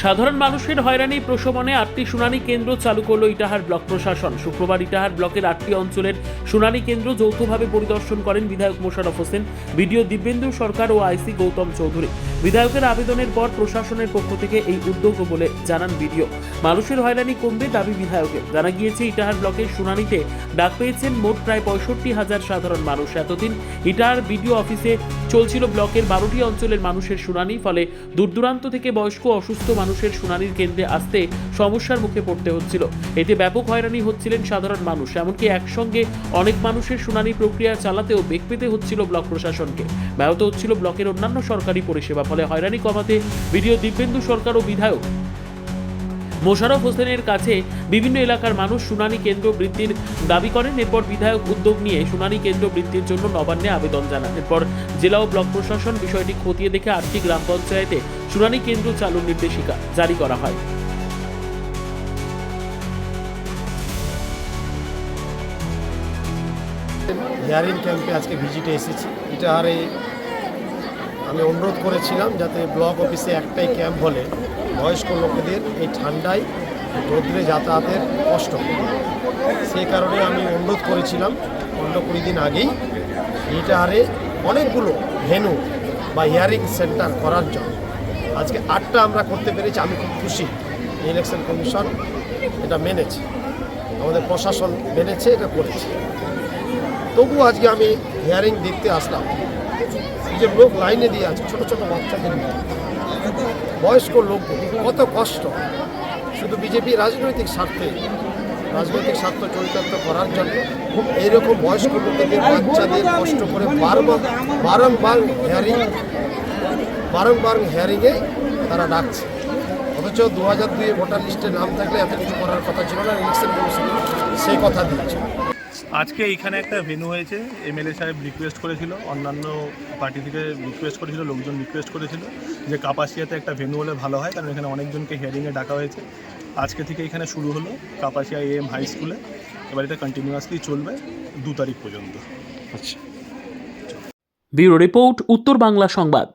সাধারণ মানুষের হয়রানি প্রশমনে 8টি শুনানি কেন্দ্র চালু করল ইটাহার ব্লক প্রশাসন। শুক্রবার ইটাহার ব্লকের 8টি অঞ্চলের শুনানি কেন্দ্র যৌথভাবে পরিদর্শন করেন বিধায়ক মোশাররফ হোসেন, বিডিও দিব্যেন্দু সরকার ও আইসি গৌতম চৌধুরী। বিধায়কের আবেদনের পর প্রশাসনের পক্ষ থেকে এই উদ্যোগ বলে জানান বিডিও। মানুষের হয়রানি কমবে দাবি বিধায়কের। জানা গিয়েছে ইটাহার ব্লকের শুনানিতে ডাক পেয়েছেন মোট প্রায় 65,000 সাধারণ মানুষ। এতদিন ইটাহার বিডিও অফিসে চলছিল ব্লকের 12টি অঞ্চলের মানুষের শুনানি। ফলে দূরদূরান্ত থেকে বয়স্ক অসুস্থ মানুষের শুনানির কেন্দ্রে আসতে সমস্যার মুখে পড়তে হচ্ছিল। এতে ব্যাপক হয়রানি হচ্ছিলেন সাধারণ মানুষ। এমনকি একসঙ্গে অনেক মানুষের শুনানি প্রক্রিয়া চালাতেও বেগ পেতে হচ্ছিল ব্লক প্রশাসনকে। ব্যাহত হচ্ছিল ব্লকের অন্যান্য সরকারি পরিষেবা। ফলে হয়রানি কমাতে বিডিও দিব্যেন্দু সরকার ও বিধায়ক মোশাররফ হোসেনের কাছে বিভিন্ন এলাকার মানুষ শুনানি কেন্দ্র বৃদ্ধির দাবি করেন। এরপর বিধায়ক উদ্যোগ নিয়ে শুনানি কেন্দ্র বৃদ্ধির জন্য নবান্নে আবেদন জানান। এরপর জেলা ও ব্লক প্রশাসন বিষয়টি খতিয়ে দেখে 8টি গ্রাম পঞ্চায়েতে শুনানি কেন্দ্র চালুর নির্দেশিকা জারি করা হয়। হিয়ারিং ক্যাম্পে আজকে ভিজিটে এসেছি। ইটাহারে আমি অনুরোধ করেছিলাম যাতে ব্লক অফিসে একটাই ক্যাম্প হলে বয়স্ক লোকেদের এই ঠান্ডায় রোদ্রে যাতায়াতের কষ্ট হয়। সেই কারণে আমি অনুরোধ করেছিলাম 15-20 দিন আগেই ইটাহারে অনেকগুলো ভেন্যু বা হিয়ারিং সেন্টার করার জন্য। আজকে 8টা আমরা করতে পেরেছি, আমি খুব খুশি। ইলেকশন কমিশন এটা মেনেছে, আমাদের প্রশাসন মেনেছে, এটা করেছে। তবু আজকে আমি হিয়ারিং দেখতে আসলাম। যে লোক লাইনে দিয়ে আছে, ছোটো ছোটো বাচ্চাদের নিয়ে, বয়স্ক লোক, কত কষ্ট। শুধু বিজেপি রাজনৈতিক স্বার্থ চরিতার্থ করার জন্য এইরকম বয়স্ক লোকেদের বাচ্চাদের কষ্ট করে বারংবার হিয়ারিংয়ে তারা ডাকছে। অথচ 2002 ভোটার লিস্টে নাম থাকলে এত কিছু করার কথা ছিল না। ইলেকশন কমিশন সেই কথা দিয়েছে। আজকে এইখানে একটা ভেন্যু হয়েছে, এমএলএ সাহেব রিকোয়েস্ট করেছিল, অন্যান্য পার্টি থেকে রিকোয়েস্ট করেছিল, লোকজন রিকোয়েস্ট করেছিল যে কাপাসিয়াতে একটা ভেন্যু হলে ভালো হয়, কারণ এখানে অনেকজনকে হিয়ারিংয়ে ডাকা হয়েছে। আজকে থেকে এখানে শুরু হলো কাপাসিয়া AM হাই স্কুলে। এবার এটা কন্টিনিউয়াসলি চলবে 2 তারিখ পর্যন্ত। ব্যুরো রিপোর্ট, উত্তর বাংলা সংবাদ।